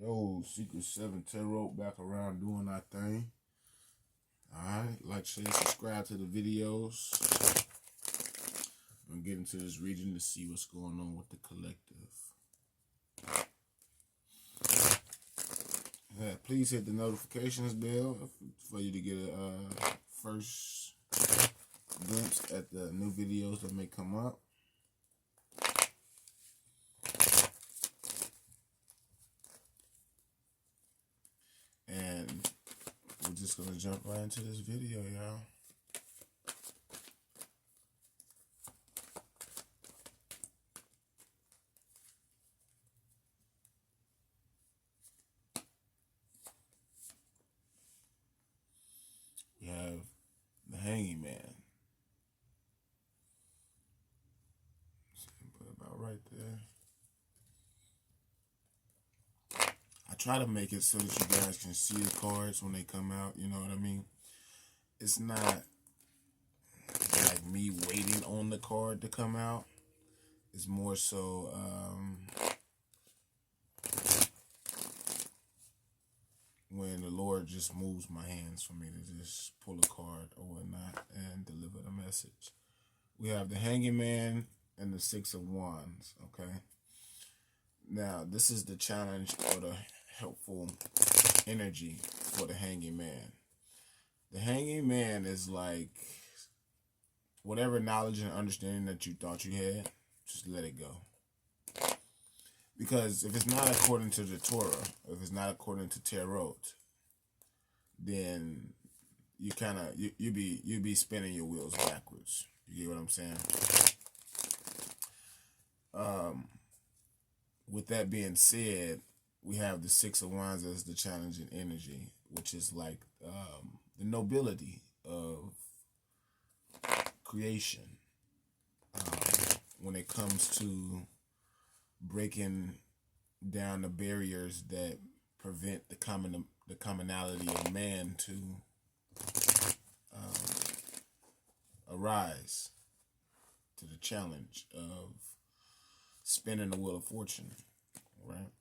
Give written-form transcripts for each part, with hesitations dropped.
Yo, Secret 7 Tarot back around doing our thing. Alright, like, share, subscribe to the videos. I'm gonna get into this reading to see what's going on with the collective. Please hit the notifications bell for you to get a first glimpse at the new videos that may come up. And we're just gonna jump right into this video, y'all. We have the Hanging Man. Put it about right there. I try to make it so that you guys can see the cards when they come out, you know what I mean? It's not like me waiting on the card to come out. It's more so when the Lord just moves my hands for me to just pull a card or whatnot and deliver the message. We have the Hanging Man and the Six of Wands, okay? Now, this is the challenge or the helpful energy for the Hanging Man. The Hanging Man is like whatever knowledge and understanding that you thought you had, just let it go. Because if it's not according to the Torah, if it's not according to Tarot, then you kind of you be spinning your wheels backwards. You get what I'm saying? With that being said, we have the Six of Wands as the challenging energy, which is like the nobility of creation when it comes to breaking down the barriers that prevent the commonality of man to arise to the challenge of spinning the wheel of fortune, right?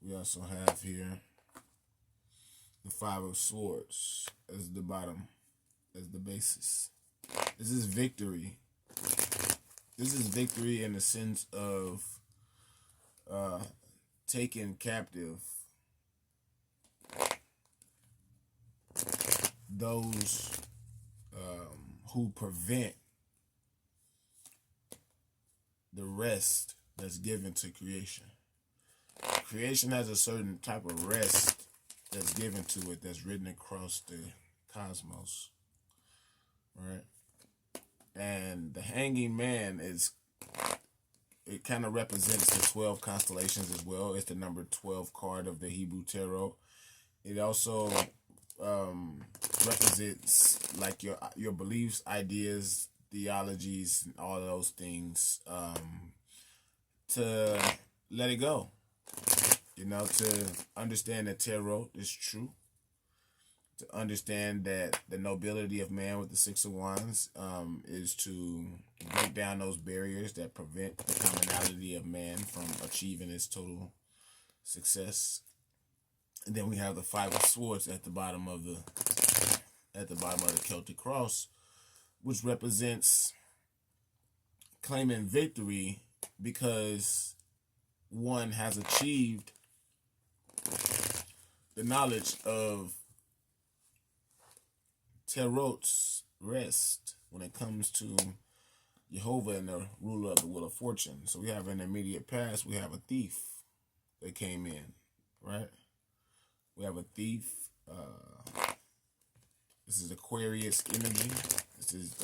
We also have here the Five of Swords as the bottom, as the basis. This is victory. This is victory in the sense of taking captive those who prevent the rest that's given to creation. Creation has a certain type of rest that's given to it, that's written across the cosmos, right? And the Hanging Man it kind of represents the 12 constellations as well. It's the number 12 card of the Hebrew Tarot. It also represents like your beliefs, ideas, theologies, and all of those things, to let it go. You know, to understand that tarot is true. To understand that the nobility of man with the Six of Wands is to break down those barriers that prevent the commonality of man from achieving its total success. And then we have the Five of Swords at the bottom of the Celtic cross, which represents claiming victory because one has achieved the knowledge of Tarot's rest when it comes to Jehovah and the ruler of the wheel of fortune. So we have in the immediate past, we have a thief that came in, right? We have a thief. This is Aquarius energy. This is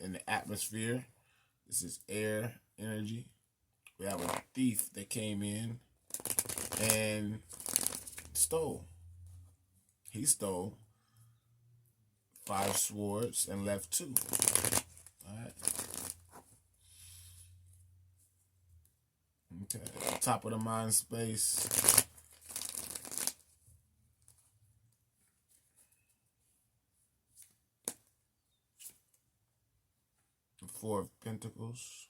in the atmosphere. This is air energy. We have a thief that came in and stole. He stole 5 swords and left 2. All right. Okay. Top of the mind space. Four of Pentacles.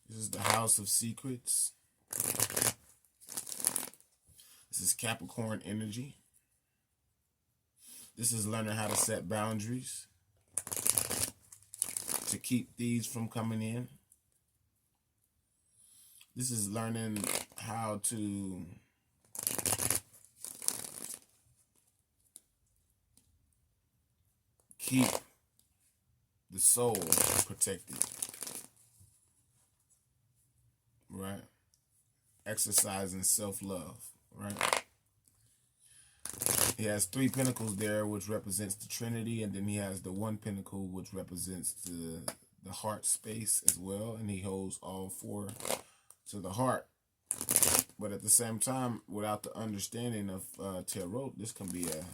This is the House of Secrets. This is Capricorn energy. This is learning how to set boundaries to keep thieves from coming in. This is learning how to keep the soul protected, right? Exercising self-love, right? He has 3 pentacles there, which represents the Trinity, and then he has the 1 pentacle, which represents the heart space as well, and he holds all 4 to the heart. But at the same time, without the understanding of tarot, this can be a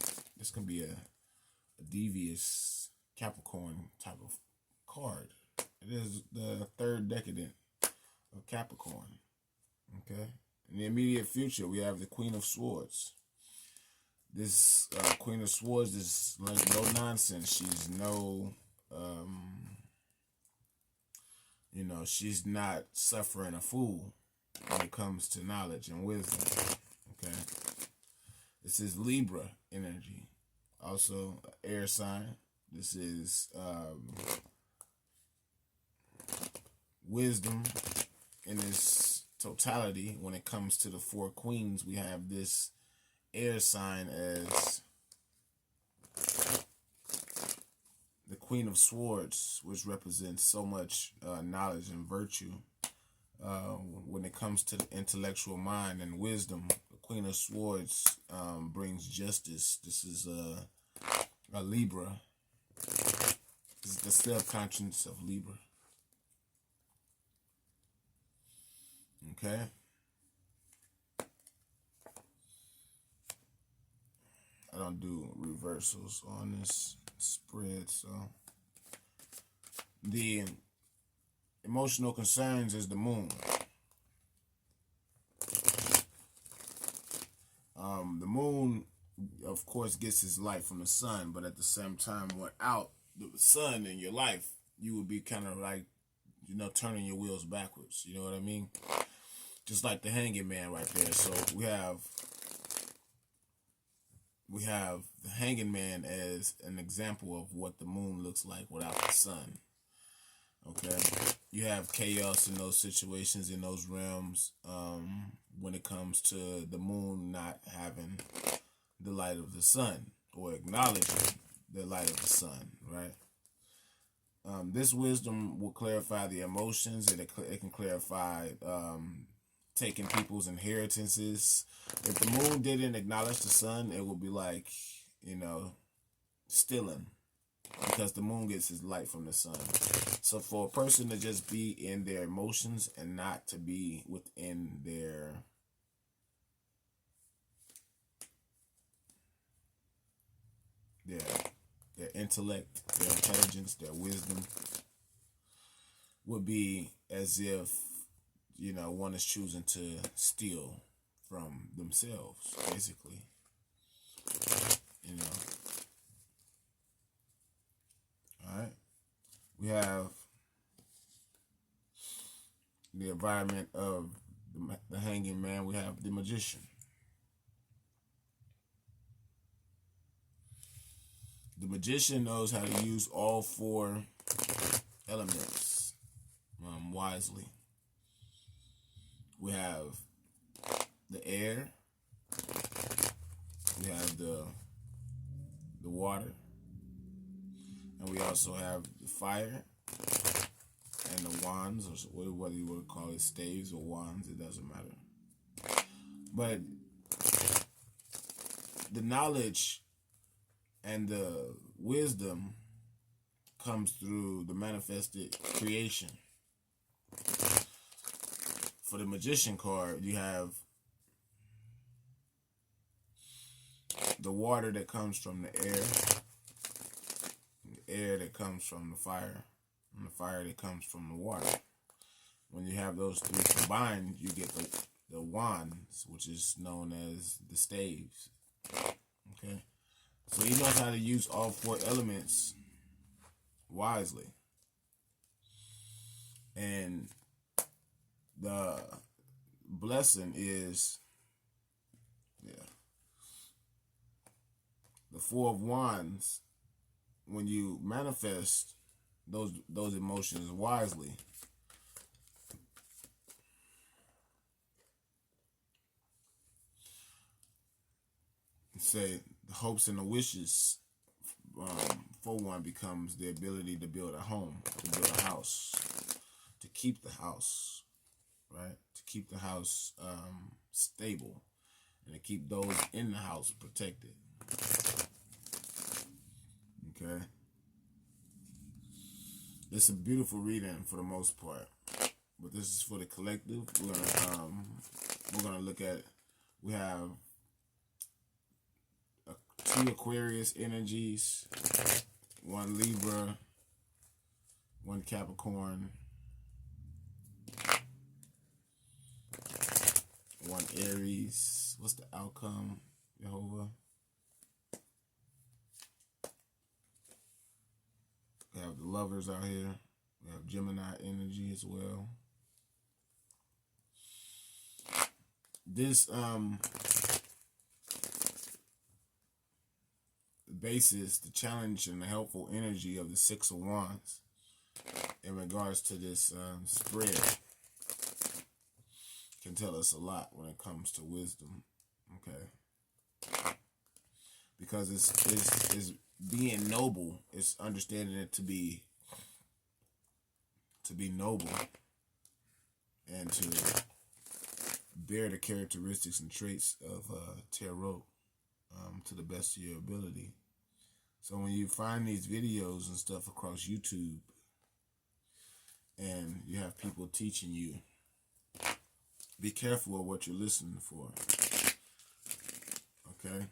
devious Capricorn type of card. It is the 3rd decadent of Capricorn. Okay. In the immediate future, we have the Queen of Swords. This Queen of Swords is like no nonsense. She's no, she's not suffering a fool when it comes to knowledge and wisdom. Okay. This is Libra energy. Also, air sign. This is wisdom in its totality. When it comes to the 4 queens, we have this air sign as the Queen of Swords, which represents so much knowledge and virtue. When it comes to the intellectual mind and wisdom, the Queen of Swords brings justice. This is a Libra. This is the self-conscience of Libra. Okay. I don't do reversals on this spread, so the emotional concerns is the moon. The moon, of course, gets its light from the sun, but at the same time, without the sun in your life, you would be kind of like, turning your wheels backwards. You know what I mean? Just like the Hanging Man right there. So we have the Hanging Man as an example of what the moon looks like without the sun. Okay, you have chaos in those situations, in those realms, when it comes to the moon not having the light of the sun or acknowledging the light of the sun, right? This wisdom will clarify the emotions. It can clarify taking people's inheritances. If the moon didn't acknowledge the sun, it would be like, stealing, because the moon gets its light from the sun. So for a person to just be in their emotions and not to be within their intellect, their intelligence, their wisdom, would be as if, one is choosing to steal from themselves, basically. All right. We have the environment of the Hanging Man. We have the Magician. The Magician knows how to use all 4 elements wisely. We have the air. We have the water. And we also have the fire and the wands, or whether you want to call it staves or wands, it doesn't matter. But the knowledge and the wisdom comes through the manifested creation. For the Magician card, you have the water that comes from the air that comes from the fire, and the fire that comes from the water. When you have those 3 combined, you get the wands, which is known as the staves. Okay? So he knows how to use all 4 elements wisely. And the blessing is, the Four of Wands. When you manifest those emotions wisely, say the hopes and the wishes for one becomes the ability to build a home, to build a house, to keep the house, right? To keep the house stable, and to keep those in the house protected. Okay. It's a beautiful reading for the most part, but this is for the collective. We're gonna look at. We have 2 Aquarius energies, 1 Libra, 1 Capricorn, 1 Aries. What's the outcome, Jehovah? We have the Lovers out here. We have Gemini energy as well. This basis, the challenge and the helpful energy of the Six of Wands in regards to this spread can tell us a lot when it comes to wisdom. Okay, because it's being noble. It's understanding it to be noble and to bear the characteristics and traits of tarot to the best of your ability. So when you find these videos and stuff across YouTube and you have people teaching you, be careful of what you're listening for. Okay?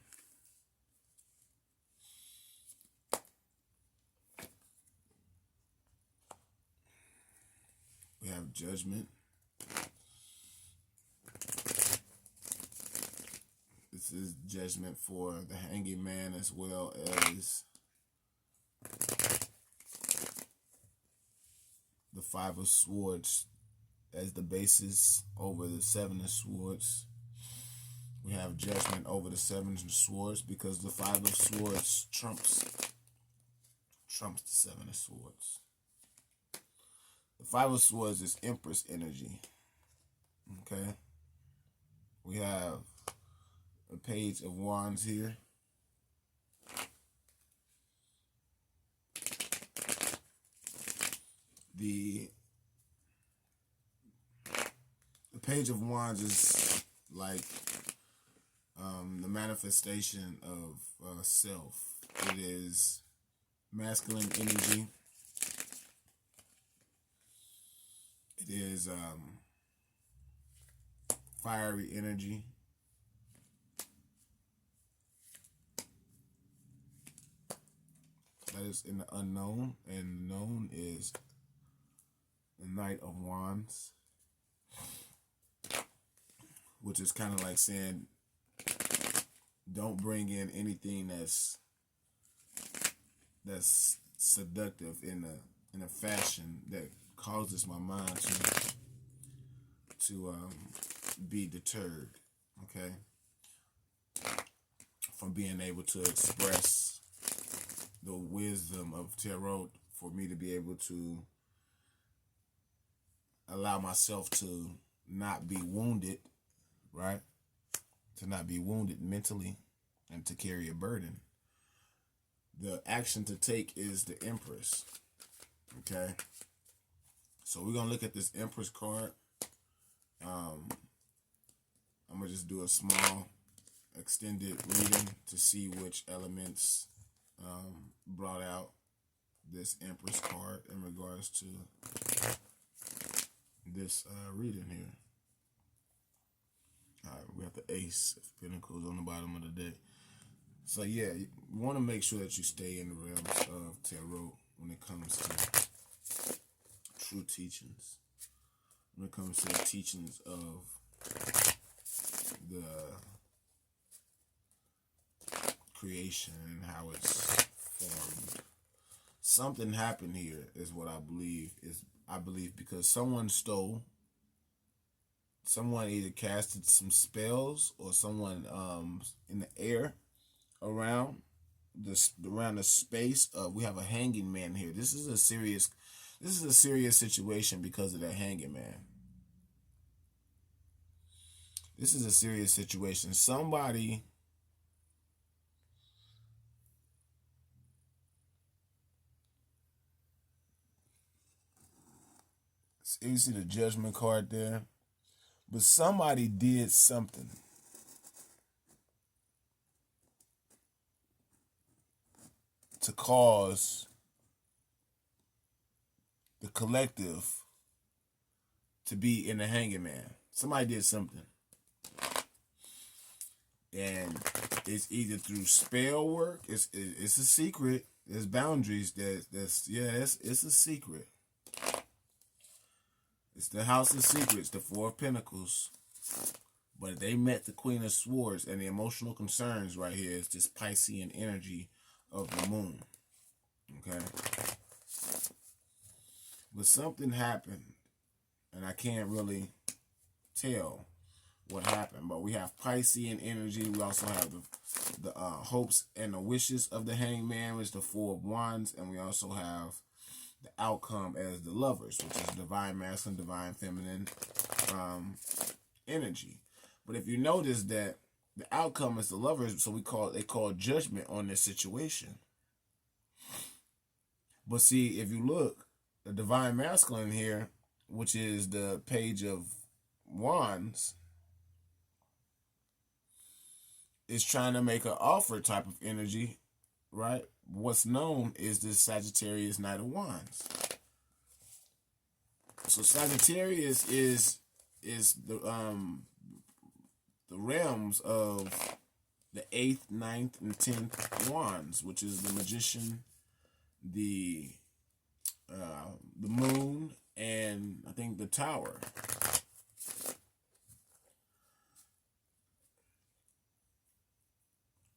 We have Judgment. This is judgment for the Hanging Man as well as the Five of Swords as the basis over the Seven of Swords. We have judgment over the Seven of Swords because the Five of Swords trumps the Seven of Swords. The Five of Swords is Empress energy. Okay? We have a Page of Wands here. The Page of Wands is like the manifestation of self. It is masculine energy. It is fiery energy. That is in the unknown, and known is the Knight of Wands, which is kind of like saying, don't bring in anything that's seductive in a fashion that causes my mind to be deterred, okay, from being able to express the wisdom of tarot, for me to be able to allow myself to not be wounded, right? To not be wounded mentally and to carry a burden. The action to take is the Empress, okay? So we're going to look at this Empress card. I'm going to just do a small extended reading to see which elements brought out this Empress card in regards to this reading here. All right, we have the Ace of Pentacles on the bottom of the deck. So yeah, you want to make sure that you stay in the realms of tarot when it comes to true teachings. When it comes to the teachings of the creation and how it's formed something happened here is what I believe. I believe because someone stole, someone either casted some spells, or someone in the air around the space of, we have a hanging man here. This is a serious situation because of that hanging man. This is a serious situation. Somebody you see the judgment card there, but somebody did something to cause the collective to be in the hanging man. Somebody did something. And it's either through spell work, it's a secret. There's boundaries. It's a secret. It's the House of Secrets, the Four of Pentacles. But they met the Queen of Swords, and the emotional concerns right here is this Piscean energy of the moon. Okay? But something happened, and I can't really tell what happened. But we have Piscean energy. We also have the hopes and the wishes of the hangman, which is the Four of Wands, and we also have the outcome as the Lovers, which is divine masculine, divine feminine energy. But if you notice that the outcome is the Lovers, so they call judgment on this situation. But see, if you look, the divine masculine here, which is the Page of Wands, is trying to make an offer type of energy, right? What's known is the Sagittarius Knight of Wands. So Sagittarius is the realms of the 8th, 9th, and 10th wands, which is the Magician, the Moon, and I think the Tower.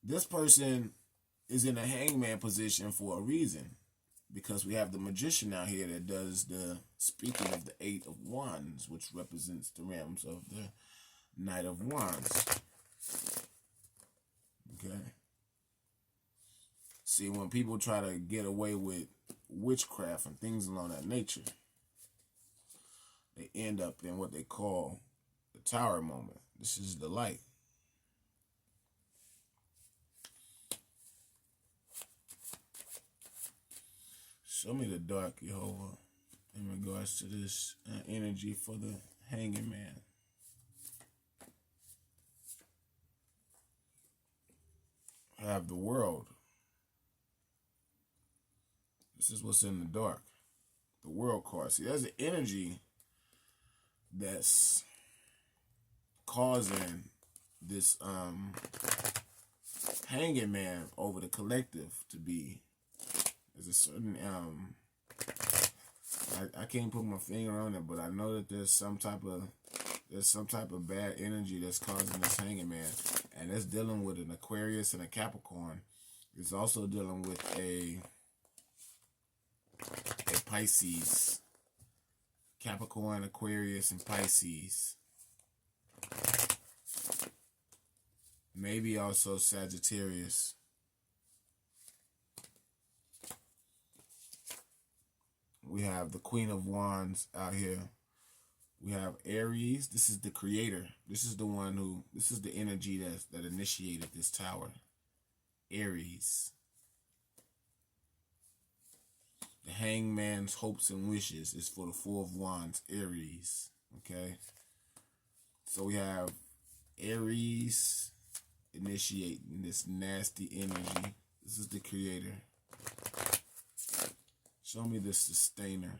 This person is in a hangman position for a reason, because we have the Magician out here that does the speaking of the 8 of Wands, which represents the realms of the Knight of Wands. Okay. See, when people try to get away with witchcraft and things along that nature, they end up in what they call the Tower moment. This is the light. Show me the dark, Jehovah, in regards to this energy for the hanging man. I have the World. This is what's in the dark. The World card. See, there's an energy that's causing this hanging man over the collective to be. There's a certain I can't put my finger on it, but I know that there's some type of bad energy that's causing this hanging man, and it's dealing with an Aquarius and a Capricorn. It's also dealing with a Pisces, Capricorn, Aquarius, and Pisces. Maybe also Sagittarius. We have the Queen of Wands out here. We have Aries. This is the creator. This is the one who, this is the energy that initiated this tower. Aries. The hangman's hopes and wishes is for the Four of Wands, Aries. Okay? So we have Aries initiating this nasty energy. This is the creator. Show me the sustainer.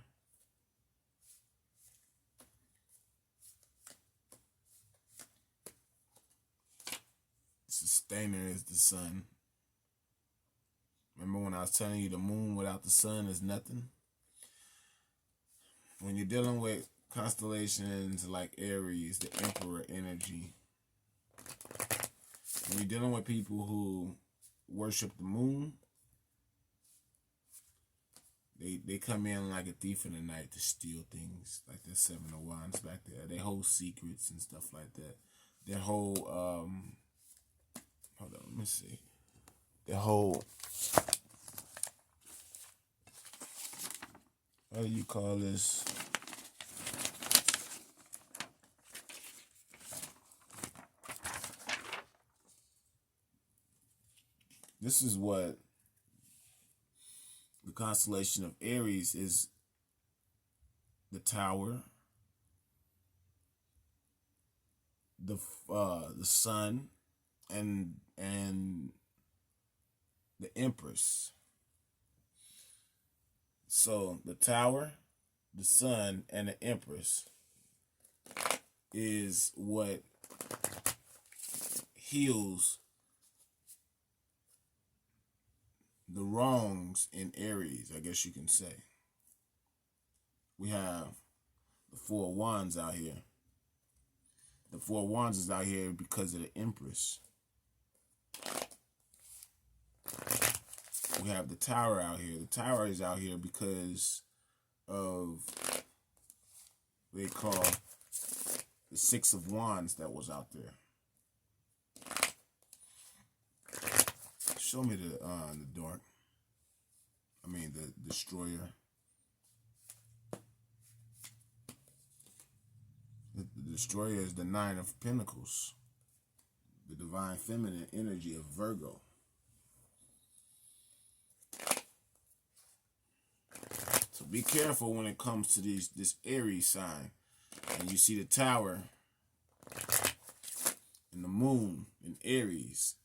Sustainer is the sun. Remember when I was telling you the moon without the sun is nothing? When you're dealing with constellations like Aries, the Emperor energy, when you're dealing with people who worship the moon, They come in like a thief in the night to steal things, like the Seven of Wands back there. They hold secrets and stuff like that. Their whole hold on, let me see. Their whole, what do you call this? This is what the constellation of Aries is: the Tower, the Sun, and the Empress. So the Tower, the Sun, and the Empress is what heals the wrongs in Aries, I guess you can say. We have the Four of Wands out here. The Four of Wands is out here because of the Empress. We have the Tower out here. The Tower is out here because of what they call the Six of Wands that was out there. Show me the dark. I mean the Destroyer. The Destroyer is the Nine of Pentacles, the divine feminine energy of Virgo. So be careful when it comes to this Aries sign. And you see the Tower and the Moon in Aries.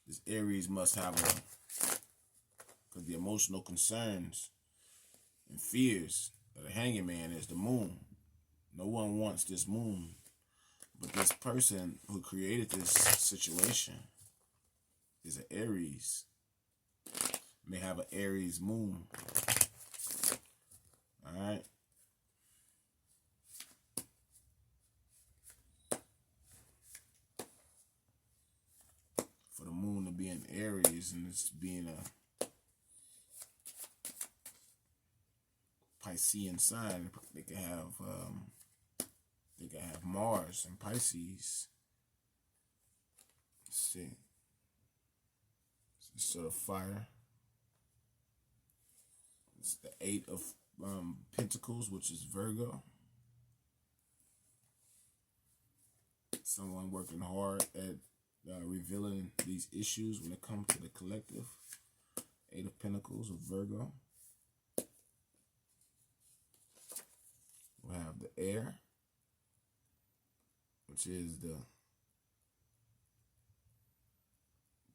This Aries must have because the emotional concerns and fears of the Hanging Man is the Moon. No one wants this Moon, but this person who created this situation is an Aries. May have an Aries Moon. All right. For the Moon to be in Aries and it's being a Piscean sign, they can have Mars and Pisces. Let's see. It's sort of fire. It's the Eight of Pentacles, which is Virgo. Someone working hard at revealing these issues when it comes to the collective. Eight of Pentacles of Virgo. We have the Air, which is the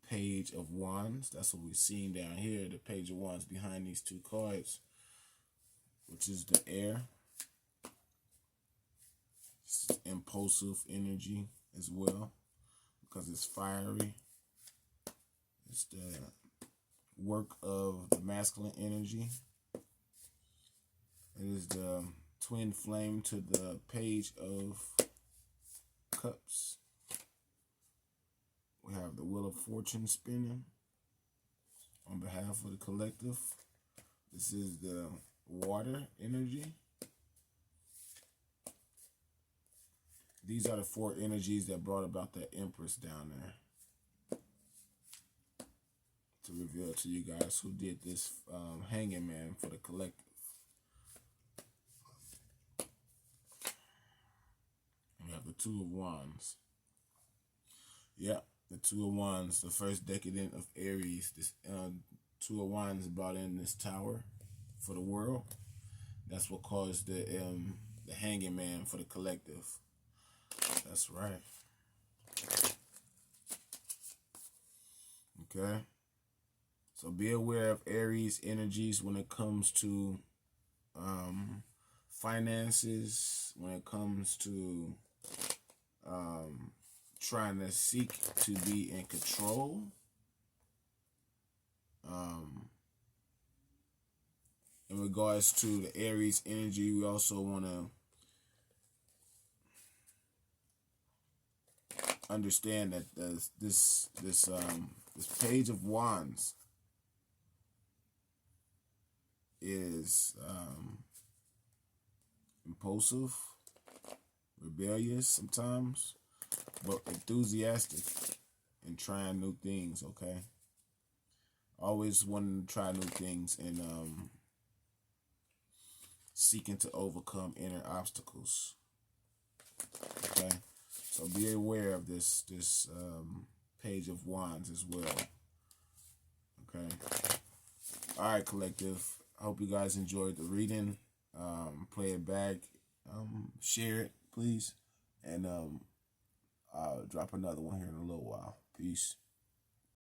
Page of Wands. That's what we're seeing down here. The Page of Wands behind these two cards, which is the Air. It's impulsive energy as well because it's fiery. It's the work of the masculine energy. It is the twin flame to the Page of Cups. We have the Wheel of Fortune spinning on behalf of the collective. This is the water energy. These are the four energies that brought about the Empress down there. To reveal to you guys who did this Hanging Man for the collective. We have the Two of Wands. Yeah, the Two of Wands, the first decadent of Aries. This Two of Wands brought in this Tower for the world. That's what caused the Hanging Man for the collective. That's right. Okay. So be aware of Aries energies when it comes to finances, when it comes to trying to seek to be in control. In regards to the Aries energy, we also want to understand that this Page of Wands is impulsive, rebellious sometimes, but enthusiastic and trying new things, okay? Always wanting to try new things and seeking to overcome inner obstacles, okay? So be aware of this Page of Wands as well, okay? All right, collective. I hope you guys enjoyed the reading. Play it back. Share it, please. And I'll drop another one here in a little while. Peace.